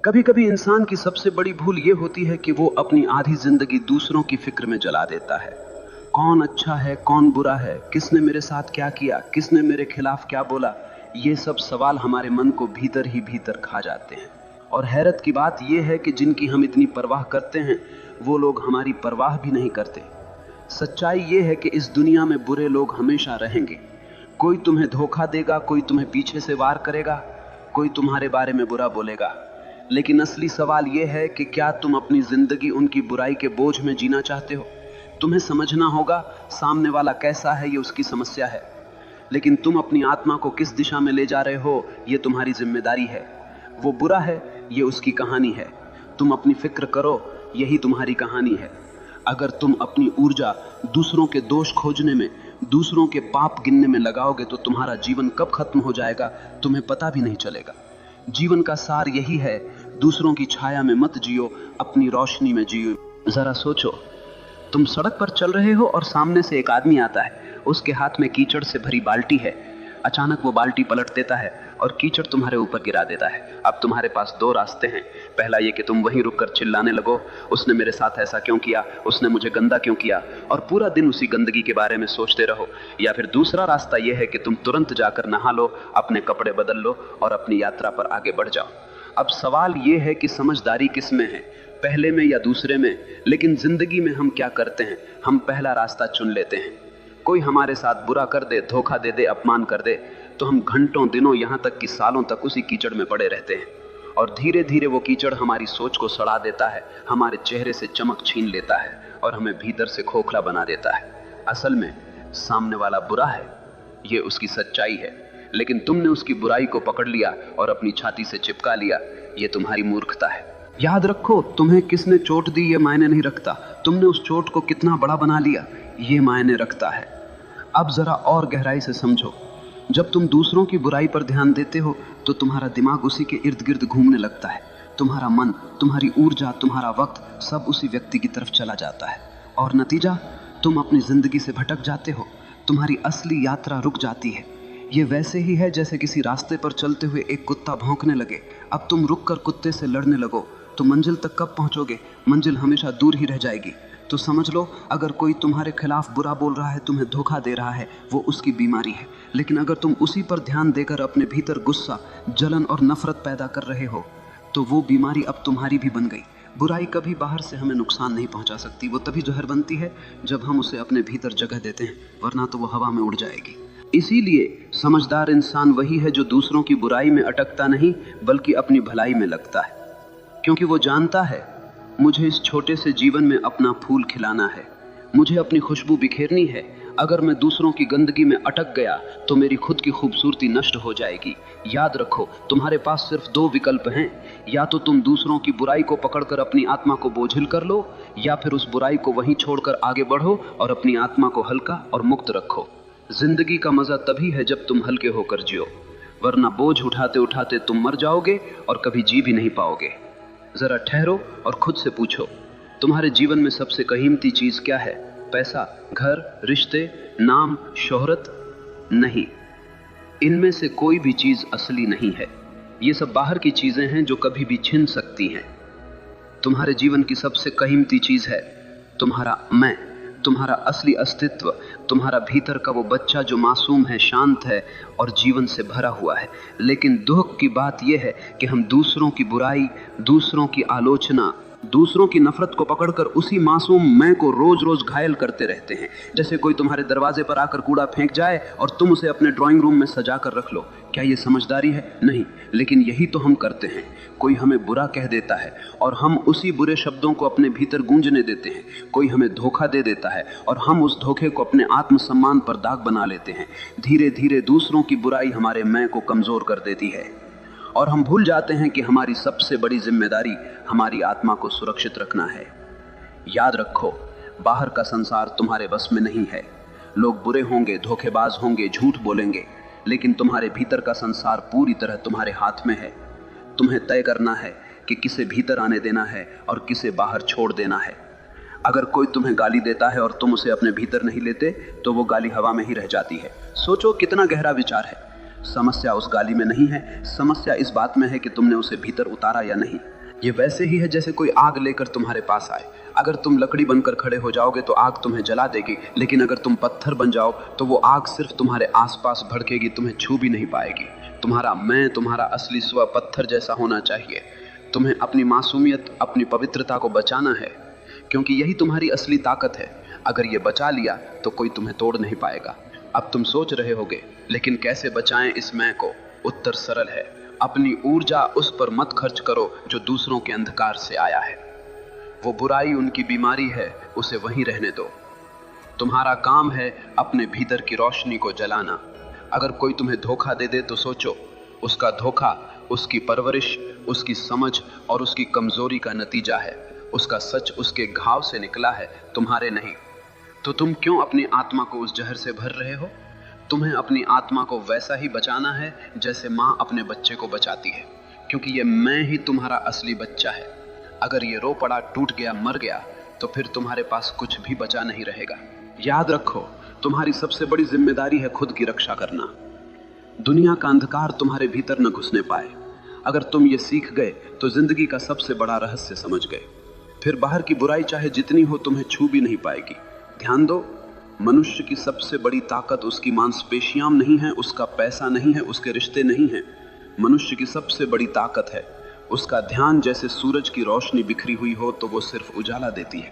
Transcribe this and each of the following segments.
कभी कभी इंसान की सबसे बड़ी भूल यह होती है कि वो अपनी आधी जिंदगी दूसरों की फिक्र में जला देता है। कौन अच्छा है, कौन बुरा है, किसने मेरे साथ क्या किया, किसने मेरे खिलाफ क्या बोला, ये सब सवाल हमारे मन को भीतर ही भीतर खा जाते हैं। और हैरत की बात यह है कि जिनकी हम इतनी परवाह करते हैं वो लोग हमारी परवाह भी नहीं करते। सच्चाई ये है कि इस दुनिया में बुरे लोग हमेशा रहेंगे। कोई तुम्हें धोखा देगा, कोई तुम्हें पीछे से वार करेगा, कोई तुम्हारे बारे में बुरा बोलेगा। लेकिन असली सवाल यह है कि क्या तुम अपनी जिंदगी उनकी बुराई के बोझ में जीना चाहते हो? तुम्हें समझना होगा सामने वाला कैसा है, ये उसकी समस्या है, लेकिन तुम अपनी आत्मा को किस दिशा में ले जा रहे हो ये तुम्हारी जिम्मेदारी है। वो बुरा है, ये उसकी कहानी है। तुम अपनी फिक्र करो, यही तुम्हारी कहानी है। अगर तुम अपनी ऊर्जा दूसरों के दोष खोजने में, दूसरों के पाप गिनने में लगाओगे तो तुम्हारा जीवन कब खत्म हो जाएगा तुम्हें पता भी नहीं चलेगा। जीवन का सार यही है, दूसरों की छाया में मत जियो, अपनी रोशनी में जियो। जरा सोचो, तुम सड़क पर चल रहे हो और सामने से एक आदमी आता है, उसके हाथ में कीचड़ से भरी बाल्टी है। अचानक वो बाल्टी पलट देता है और कीचड़ तुम्हारे ऊपर गिरा देता है। अब तुम्हारे पास दो रास्ते हैं। पहला ये कि तुम वहीं रुककर चिल्लाने लगो, उसने मेरे साथ ऐसा क्यों किया, उसने मुझे गंदा क्यों किया, और पूरा दिन उसी गंदगी के बारे में सोचते रहो। या फिर दूसरा रास्ता यह है कि तुम तुरंत जाकर नहा लो, अपने कपड़े बदल लो और अपनी यात्रा पर आगे बढ़ जाओ। अब सवाल यह है कि समझदारी किस में है, पहले में या दूसरे में? लेकिन जिंदगी में हम क्या करते हैं, हम पहला रास्ता चुन लेते हैं। कोई हमारे साथ बुरा कर दे, धोखा दे दे, अपमान कर दे, तो हम घंटों, दिनों, यहाँ तक कि सालों तक उसी कीचड़ में पड़े रहते हैं। और धीरे धीरे वो कीचड़ हमारी सोच को सड़ा देता है, हमारे चेहरे से चमक छीन लेता है और हमें भीतर से खोखला बना देता है। असल में सामने वाला बुरा है, ये उसकी सच्चाई है, लेकिन तुमने उसकी बुराई को पकड़ लिया और अपनी छाती से चिपका लिया। ये तुम्हारी मूर्खता है। याद रखो, तुम्हें किसने चोट दी ये मायने नहीं रखता, तुमने उस चोट को कितना बड़ा बना लिया ये मायने रखता है। अब जरा और गहराई से समझो, जब तुम दूसरों की बुराई पर ध्यान देते हो तो तुम्हारा दिमाग उसी के इर्द गिर्द घूमने लगता है। तुम्हारा मन, तुम्हारी ऊर्जा, तुम्हारा वक्त सब उसी व्यक्ति की तरफ चला जाता है और नतीजा, तुम अपनी जिंदगी से भटक जाते हो। तुम्हारी असली यात्रा रुक जाती है। ये वैसे ही है जैसे किसी रास्ते पर चलते हुए एक कुत्ता भौंकने लगे। अब तुम रुककर कुत्ते से लड़ने लगो तो मंजिल तक कब पहुंचोगे? मंजिल हमेशा दूर ही रह जाएगी। तो समझ लो, अगर कोई तुम्हारे खिलाफ बुरा बोल रहा है, तुम्हें धोखा दे रहा है, वो उसकी बीमारी है। लेकिन अगर तुम उसी पर ध्यान देकर अपने भीतर गुस्सा, जलन और नफरत पैदा कर रहे हो तो वो बीमारी अब तुम्हारी भी बन गई। बुराई कभी बाहर से हमें नुकसान नहीं पहुंचा सकती। वो तभी जहर बनती है जब हम उसे अपने भीतर जगह देते हैं, वरना तो वो हवा में उड़ जाएगी। इसीलिए समझदार इंसान वही है जो दूसरों की बुराई में अटकता नहीं बल्कि अपनी भलाई में लगता है, क्योंकि वो जानता है मुझे इस छोटे से जीवन में अपना फूल खिलाना है, मुझे अपनी खुशबू बिखेरनी है। अगर मैं दूसरों की गंदगी में अटक गया तो मेरी खुद की खूबसूरती नष्ट हो जाएगी। याद रखो, तुम्हारे पास सिर्फ दो विकल्प हैं, या तो तुम दूसरों की बुराई को पकड़कर अपनी आत्मा को बोझिल कर लो, या फिर उस बुराई को वहीं छोड़कर आगे बढ़ो और अपनी आत्मा को हल्का और मुक्त रखो। जिंदगी का मजा तभी है जब तुम हल्के होकर जियो, वरना बोझ उठाते उठाते तुम मर जाओगे और कभी जी भी नहीं पाओगे। जरा ठहरो और खुद से पूछो, तुम्हारे जीवन में सबसे कीमती चीज क्या है? पैसा, घर, रिश्ते, नाम, शोहरत? नहीं, इनमें से कोई भी चीज असली नहीं है। ये सब बाहर की चीजें हैं जो कभी भी छिन सकती हैं। तुम्हारे जीवन की सबसे कीमती चीज है तुम्हारा मैं, तुम्हारा असली अस्तित्व, तुम्हारा भीतर का वो बच्चा जो मासूम है, शांत है और जीवन से भरा हुआ है। लेकिन दुख की बात यह है कि हम दूसरों की बुराई, दूसरों की आलोचना, दूसरों की नफरत को पकड़कर उसी मासूम मैं को रोज रोज घायल करते रहते हैं। जैसे कोई तुम्हारे दरवाजे पर आकर कूड़ा फेंक जाए और तुम उसे अपने ड्राइंग रूम में सजा कर रख लो। क्या ये समझदारी है? नहीं, लेकिन यही तो हम करते हैं। कोई हमें बुरा कह देता है और हम उसी बुरे शब्दों को अपने भीतर गूंजने देते हैं। कोई हमें धोखा दे देता है और हम उस धोखे को अपने आत्मसम्मान पर दाग बना लेते हैं। धीरे धीरे दूसरों की बुराई हमारे मैं को कमजोर कर देती है और हम भूल जाते हैं कि हमारी सबसे बड़ी जिम्मेदारी हमारी आत्मा को सुरक्षित रखना है। याद रखो, बाहर का संसार तुम्हारे बस में नहीं है। लोग बुरे होंगे, धोखेबाज होंगे, झूठ बोलेंगे, लेकिन तुम्हारे भीतर का संसार पूरी तरह तुम्हारे हाथ में है। तुम्हें तय करना है कि किसे भीतर आने देना है और किसे बाहर छोड़ देना है। अगर कोई तुम्हें गाली देता है और तुम उसे अपने भीतर नहीं लेते तो वो गाली हवा में ही रह जाती है। सोचो कितना गहरा विचार है। समस्या उस गाली में नहीं है, समस्या इस बात में है कि तुमने उसे भीतर उतारा या नहीं। ये वैसे ही है जैसे कोई आग लेकर तुम्हारे पास आए। अगर तुम लकड़ी बनकर खड़े हो जाओगे तो आग तुम्हें जला देगी, लेकिन अगर तुम पत्थर बन जाओ तो वो आग सिर्फ तुम्हारे आसपास भड़केगी, तुम्हें छू भी नहीं पाएगी। तुम्हारा मैं, तुम्हारा असली स्व पत्थर जैसा होना चाहिए। तुम्हें अपनी मासूमियत, अपनी पवित्रता को बचाना है, क्योंकि यही तुम्हारी असली ताकत है। अगर ये बचा लिया तो कोई तुम्हें तोड़ नहीं पाएगा। अब तुम सोच रहे होगे, लेकिन कैसे बचाएं इस मैं को? उत्तर सरल है, अपनी ऊर्जा उस पर मत खर्च करो जो दूसरों के अंधकार से आया है। वो बुराई उनकी बीमारी है, उसे वहीं रहने दो। तुम्हारा काम है अपने भीतर की रोशनी को जलाना। अगर कोई तुम्हें धोखा दे दे तो सोचो, उसका धोखा उसकी परवरिश, उसकी समझ और उसकी कमजोरी का नतीजा है। उसका सच उसके घाव से निकला है, तुम्हारे नहीं। तो तुम क्यों अपनी आत्मा को उस जहर से भर रहे हो? तुम्हें अपनी आत्मा को वैसा ही बचाना है जैसे माँ अपने बच्चे को बचाती है, क्योंकि ये मैं ही तुम्हारा असली बच्चा है। अगर ये रो पड़ा, टूट गया, मर गया, तो फिर तुम्हारे पास कुछ भी बचा नहीं रहेगा। याद रखो, तुम्हारी सबसे बड़ी जिम्मेदारी है खुद की रक्षा करना। दुनिया का अंधकार तुम्हारे भीतर न घुसने पाए। अगर तुम ये सीख गए तो जिंदगी का सबसे बड़ा रहस्य समझ गए। फिर बाहर की बुराई चाहे जितनी हो तुम्हें छू भी नहीं पाएगी। ध्यान दो, मनुष्य की सबसे बड़ी ताकत उसकी मांसपेशियां नहीं है, उसका पैसा नहीं है, उसके रिश्ते नहीं है। मनुष्य की सबसे बड़ी ताकत है उसका ध्यान। जैसे सूरज की रोशनी बिखरी हुई हो तो वो सिर्फ उजाला देती है,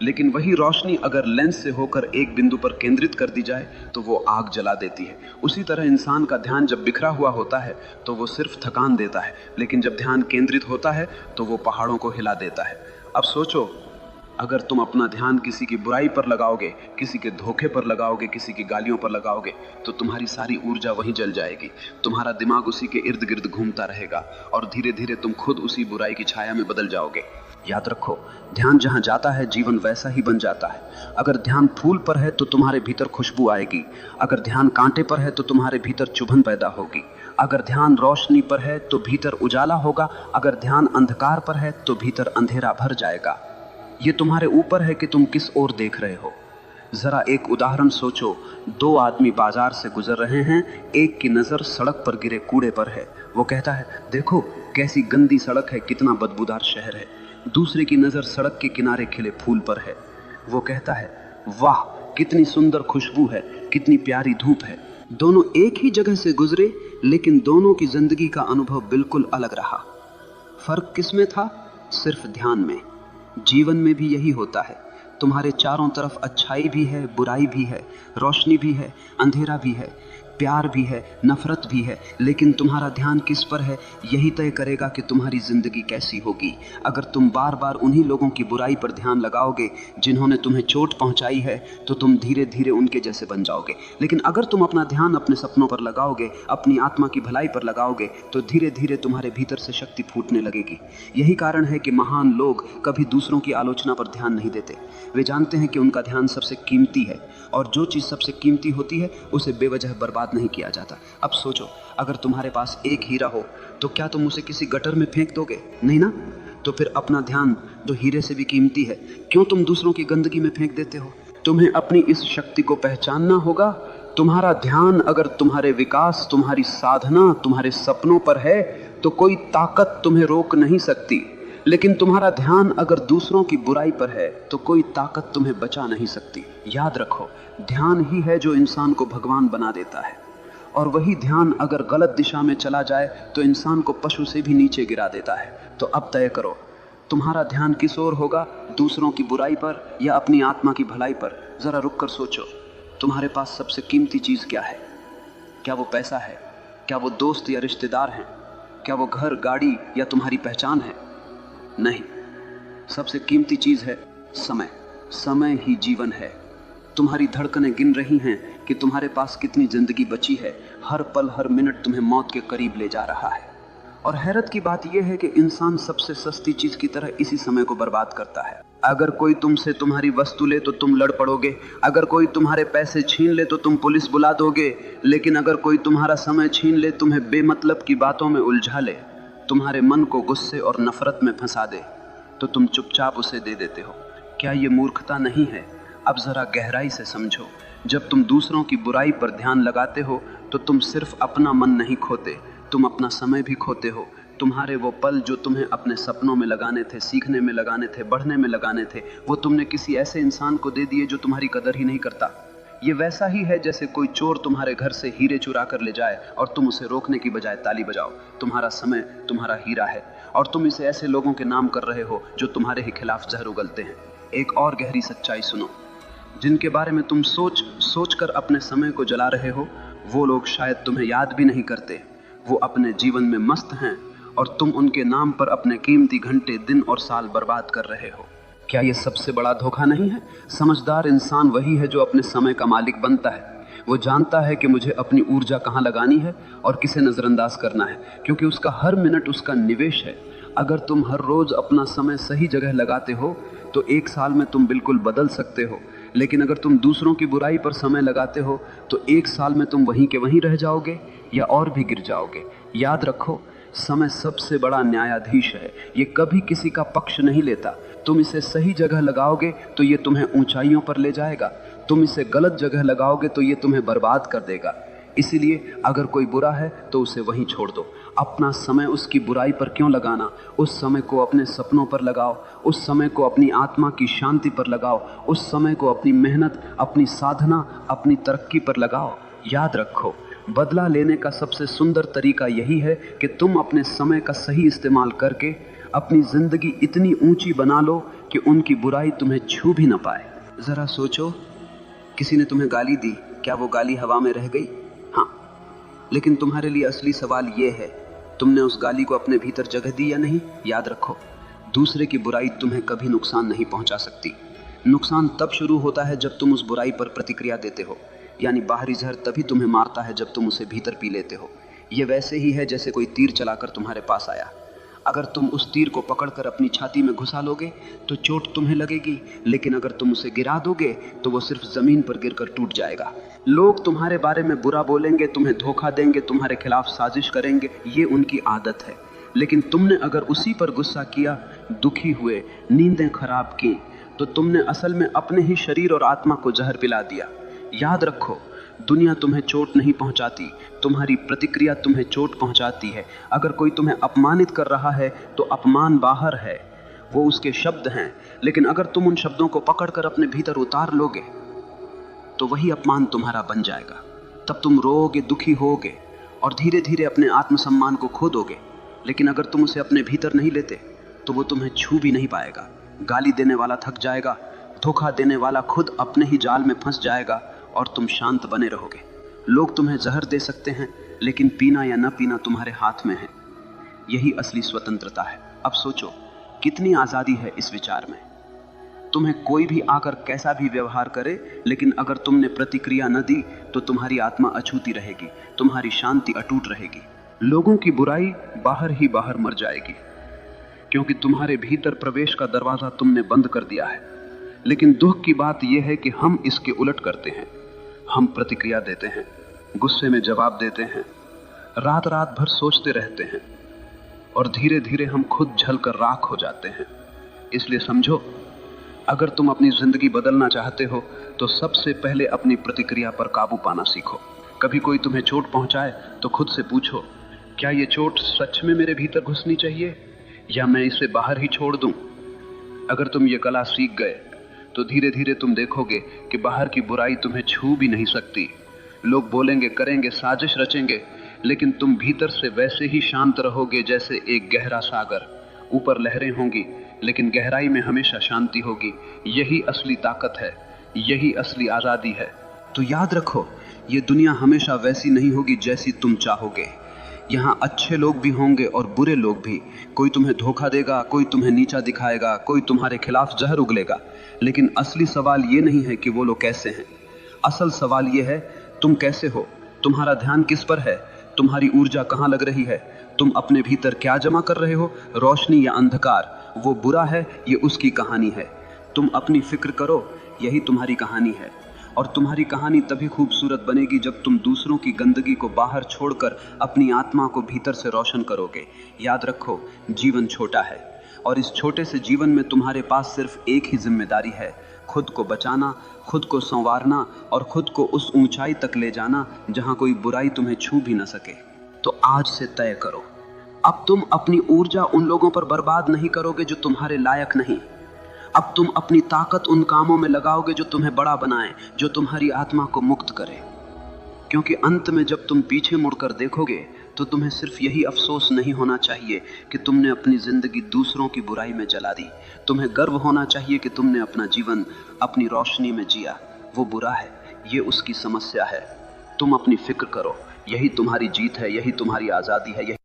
लेकिन वही रोशनी अगर लेंस से होकर एक बिंदु पर केंद्रित कर दी जाए तो वो आग जला देती है। उसी तरह इंसान का ध्यान जब बिखरा हुआ होता है तो वो सिर्फ थकान देता है, लेकिन जब ध्यान केंद्रित होता है तो वो पहाड़ों को हिला देता है। अब सोचो, अगर तुम अपना ध्यान किसी की बुराई पर लगाओगे, किसी के धोखे पर लगाओगे, किसी की गालियों पर लगाओगे, तो तुम्हारी सारी ऊर्जा वहीं जल जाएगी। तुम्हारा दिमाग उसी के इर्द गिर्द घूमता रहेगा और धीरे धीरे तुम खुद उसी बुराई की छाया में बदल जाओगे। याद रखो, ध्यान जहां जाता है जीवन वैसा ही बन जाता है। अगर ध्यान फूल पर है तो तुम्हारे भीतर खुशबू आएगी। अगर ध्यान कांटे पर है तो तुम्हारे भीतर चुभन पैदा होगी। अगर ध्यान रोशनी पर है तो भीतर उजाला होगा। अगर ध्यान अंधकार पर है तो भीतर अंधेरा भर जाएगा। ये तुम्हारे ऊपर है कि तुम किस ओर देख रहे हो। जरा एक उदाहरण सोचो, दो आदमी बाजार से गुजर रहे हैं। एक की नजर सड़क पर गिरे कूड़े पर है। वो कहता है, देखो कैसी गंदी सड़क है, कितना बदबूदार शहर है। दूसरे की नजर सड़क के किनारे खिले फूल पर है। वो कहता है, वाह कितनी सुंदर खुशबू है, कितनी प्यारी धूप है। दोनों एक ही जगह से गुजरे, लेकिन दोनों की जिंदगी का अनुभव बिल्कुल अलग रहा। फर्क किसमें था? सिर्फ ध्यान में। जीवन में भी यही होता है। तुम्हारे चारों तरफ अच्छाई भी है, बुराई भी है, रोशनी भी है, अंधेरा भी है, प्यार भी है, नफरत भी है, लेकिन तुम्हारा ध्यान किस पर है यही तय करेगा कि तुम्हारी जिंदगी कैसी होगी। अगर तुम बार बार उन्हीं लोगों की बुराई पर ध्यान लगाओगे जिन्होंने तुम्हें चोट पहुंचाई है, तो तुम धीरे धीरे उनके जैसे बन जाओगे। लेकिन अगर तुम अपना ध्यान अपने सपनों पर लगाओगे, अपनी आत्मा की भलाई पर लगाओगे, तो धीरे धीरे तुम्हारे भीतर से शक्ति फूटने लगेगी। यही कारण है कि महान लोग कभी दूसरों की आलोचना पर ध्यान नहीं देते। वे जानते हैं कि उनका ध्यान सबसे कीमती है, और जो चीज़ सबसे कीमती होती है उसे बेवजह बर्बाद नहीं किया जाता। अब सोचो, अगर तुम्हारे पास एक हीरा हो तो क्या तुम उसे किसी गटर में फेंक दोगे? नहीं ना। तो फिर अपना ध्यान जो हीरे से भी कीमती है, क्यों तुम दूसरों की गंदगी में फेंक देते हो? तुम्हें अपनी इस शक्ति को पहचानना होगा। तुम्हारा ध्यान अगर तुम्हारे विकास, तुम्हारी साधना, तुम्हारे सपनों पर है तो कोई ताकत तुम्हें रोक नहीं सकती। लेकिन तुम्हारा ध्यान अगर दूसरों की बुराई पर है तो कोई ताकत तुम्हें बचा नहीं सकती। याद रखो, ध्यान ही है जो इंसान को भगवान बना देता है, और वही ध्यान अगर गलत दिशा में चला जाए तो इंसान को पशु से भी नीचे गिरा देता है। तो अब तय करो, तुम्हारा ध्यान किस ओर होगा, दूसरों की बुराई पर या अपनी आत्मा की भलाई पर? जरा रुक कर सोचो, तुम्हारे पास सबसे कीमती चीज क्या है? क्या वो पैसा है? क्या वो दोस्त या रिश्तेदार हैं? क्या वो घर, गाड़ी या तुम्हारी पहचान है? नहीं, सबसे कीमती चीज है समय। समय ही जीवन है। तुम्हारी धड़कनें गिन रही हैं कि तुम्हारे पास कितनी जिंदगी बची है। हर पल, हर मिनट तुम्हें मौत के करीब ले जा रहा है। और हैरत की बात यह है कि इंसान सबसे सस्ती चीज की तरह इसी समय को बर्बाद करता है। अगर कोई तुमसे तुम्हारी वस्तु ले तो तुम लड़ पड़ोगे, अगर कोई तुम्हारे पैसे छीन ले तो तुम पुलिस बुला दोगे, लेकिन अगर कोई तुम्हारा समय छीन ले, तुम्हें बेमतलब की बातों में उलझा ले, तुम्हारे मन को गुस्से और नफरत में फंसा दे, तो तुम चुपचाप उसे दे देते हो। क्या ये मूर्खता नहीं है? अब जरा गहराई से समझो, जब तुम दूसरों की बुराई पर ध्यान लगाते हो तो तुम सिर्फ अपना मन नहीं खोते, तुम अपना समय भी खोते हो। तुम्हारे वो पल जो तुम्हें अपने सपनों में लगाने थे, सीखने में लगाने थे, बढ़ने में लगाने थे, वो तुमने किसी ऐसे इंसान को दे दिए जो तुम्हारी कदर ही नहीं करता। ये वैसा ही है जैसे कोई चोर तुम्हारे घर से हीरे चुरा कर ले जाए और तुम उसे रोकने की बजाय ताली बजाओ। तुम्हारा समय तुम्हारा हीरा है और तुम इसे ऐसे लोगों के नाम कर रहे हो जो तुम्हारे ही खिलाफ जहर उगलते हैं। एक और गहरी सच्चाई सुनो, जिनके बारे में तुम सोच कर अपने समय को जला रहे हो, वो लोग शायद तुम्हें याद भी नहीं करते। वो अपने जीवन में मस्त हैं और तुम उनके नाम पर अपने कीमती घंटे, दिन और साल बर्बाद कर रहे हो। क्या ये सबसे बड़ा धोखा नहीं है? समझदार इंसान वही है जो अपने समय का मालिक बनता है। वो जानता है कि मुझे अपनी ऊर्जा कहाँ लगानी है और किसे नजरअंदाज करना है, क्योंकि उसका हर मिनट उसका निवेश है। अगर तुम हर रोज अपना समय सही जगह लगाते हो तो एक साल में तुम बिल्कुल बदल सकते हो, लेकिन अगर तुम दूसरों की बुराई पर समय लगाते हो तो एक साल में तुम वहीं के वहीं रह जाओगे या और भी गिर जाओगे। याद रखो, समय सबसे बड़ा न्यायाधीश है। ये कभी किसी का पक्ष नहीं लेता। तुम इसे सही जगह लगाओगे तो ये तुम्हें ऊंचाइयों पर ले जाएगा, तुम इसे गलत जगह लगाओगे तो ये तुम्हें बर्बाद कर देगा। इसीलिए अगर कोई बुरा है तो उसे वहीं छोड़ दो। अपना समय उसकी बुराई पर क्यों लगाना? उस समय को अपने सपनों पर लगाओ, उस समय को अपनी आत्मा की शांति पर लगाओ, उस समय को अपनी मेहनत, अपनी साधना, अपनी तरक्की पर लगाओ। याद रखो, बदला लेने का सबसे सुंदर तरीका यही है कि तुम अपने समय का सही इस्तेमाल करके अपनी जिंदगी इतनी ऊंची बना लो कि उनकी बुराई तुम्हें छू भी ना पाए। जरा सोचो, किसी ने तुम्हें गाली दी, क्या वो गाली हवा में रह गई? हाँ, लेकिन तुम्हारे लिए असली सवाल ये है, तुमने उस गाली को अपने भीतर जगह दी या नहीं? याद रखो, दूसरे की बुराई तुम्हें कभी नुकसान नहीं पहुंचा सकती। नुकसान तब शुरू होता है जब तुम उस बुराई पर प्रतिक्रिया देते हो, यानी बाहरी जहर तभी तुम्हें मारता है जब तुम उसे भीतर पी लेते हो। यह वैसे ही है जैसे कोई तीर चलाकर तुम्हारे पास आया। अगर तुम उस तीर को पकड़कर अपनी छाती में घुसा लोगे तो चोट तुम्हें लगेगी, लेकिन अगर तुम उसे गिरा दोगे तो वो सिर्फ जमीन पर गिरकर टूट जाएगा। लोग तुम्हारे बारे में बुरा बोलेंगे, तुम्हें धोखा देंगे, तुम्हारे खिलाफ साजिश करेंगे, ये उनकी आदत है। लेकिन तुमने अगर उसी पर गुस्सा किया, दुखी हुए, नींदें खराब की, तो तुमने असल में अपने ही शरीर और आत्मा को जहर पिला दिया। याद रखो, दुनिया तुम्हें चोट नहीं पहुंचाती, तुम्हारी प्रतिक्रिया तुम्हें चोट पहुंचाती है। अगर कोई तुम्हें अपमानित कर रहा है तो अपमान बाहर है, वो उसके शब्द हैं, लेकिन अगर तुम उन शब्दों को पकड़कर अपने भीतर उतार लोगे तो वही अपमान तुम्हारा बन जाएगा। तब तुम रोओगे, दुखी होगे और धीरे धीरे अपने आत्मसम्मान को खो दोगे। लेकिन अगर तुम उसे अपने भीतर नहीं लेते तो वो तुम्हें छू भी नहीं पाएगा। गाली देने वाला थक जाएगा, धोखा देने वाला खुद अपने ही जाल में फंस जाएगा और तुम शांत बने रहोगे। लोग तुम्हें जहर दे सकते हैं, लेकिन पीना या न पीना तुम्हारे हाथ में है। यही असली स्वतंत्रता है। अब सोचो, कितनी आजादी है इस विचार में। तुम्हें कोई भी आकर कैसा भी व्यवहार करे, लेकिन अगर तुमने प्रतिक्रिया न दी तो तुम्हारी आत्मा अछूती रहेगी, तुम्हारी शांति अटूट रहेगी। लोगों की बुराई बाहर ही बाहर मर जाएगी, क्योंकि तुम्हारे भीतर प्रवेश का दरवाजा तुमने बंद कर दिया है। लेकिन दुख की बात यह है कि हम इसके उलट करते हैं। हम प्रतिक्रिया देते हैं, गुस्से में जवाब देते हैं, रात रात भर सोचते रहते हैं और धीरे धीरे हम खुद जलकर राख हो जाते हैं। इसलिए समझो, अगर तुम अपनी जिंदगी बदलना चाहते हो तो सबसे पहले अपनी प्रतिक्रिया पर काबू पाना सीखो। कभी कोई तुम्हें चोट पहुंचाए तो खुद से पूछो, क्या ये चोट सच में मेरे भीतर घुसनी चाहिए या मैं इसे बाहर ही छोड़ दूं? अगर तुम ये कला सीख गए तो धीरे धीरे तुम देखोगे कि बाहर की बुराई तुम्हें छू भी नहीं सकती। लोग बोलेंगे, करेंगे, साजिश रचेंगे, लेकिन तुम भीतर से वैसे ही शांत रहोगे जैसे एक गहरा सागर। ऊपर लहरें होंगी लेकिन गहराई में हमेशा शांति होगी। यही असली ताकत है, यही असली आजादी है। तो याद रखो, ये दुनिया हमेशा वैसी नहीं होगी जैसी तुम चाहोगे। यहाँ अच्छे लोग भी होंगे और बुरे लोग भी। कोई तुम्हें धोखा देगा, कोई तुम्हें नीचा दिखाएगा, कोई तुम्हारे खिलाफ जहर उगलेगा। लेकिन असली सवाल ये नहीं है कि वो लोग कैसे हैं। असल सवाल ये है, तुम कैसे हो? तुम्हारा ध्यान किस पर है? तुम्हारी ऊर्जा कहाँ लग रही है? तुम अपने भीतर क्या जमा कर रहे हो, रोशनी या अंधकार? वो बुरा है, ये उसकी कहानी है। तुम अपनी फिक्र करो, यही तुम्हारी कहानी है। और तुम्हारी कहानी तभी खूबसूरत बनेगी जब तुम दूसरों की गंदगी को बाहर छोड़कर अपनी आत्मा को भीतर से रोशन करोगे। याद रखो, जीवन छोटा है और इस छोटे से जीवन में तुम्हारे पास सिर्फ एक ही जिम्मेदारी है, खुद को बचाना, खुद को संवारना और खुद को उस ऊंचाई तक ले जाना जहां कोई बुराई तुम्हें छू भी न सके। तो आज से तय करो, अब तुम अपनी ऊर्जा उन लोगों पर बर्बाद नहीं करोगे जो तुम्हारे लायक नहीं। अब तुम अपनी ताकत उन कामों में लगाओगे जो तुम्हें बड़ा बनाए, जो तुम्हारी आत्मा को मुक्त करे। क्योंकि अंत में जब तुम पीछे मुड़कर देखोगे तो तुम्हें सिर्फ यही अफसोस नहीं होना चाहिए कि तुमने अपनी जिंदगी दूसरों की बुराई में जला दी। तुम्हें गर्व होना चाहिए कि तुमने अपना जीवन अपनी रोशनी में जिया। वो बुरा है, ये उसकी समस्या है। तुम अपनी फिक्र करो, यही तुम्हारी जीत है, यही तुम्हारी आजादी है।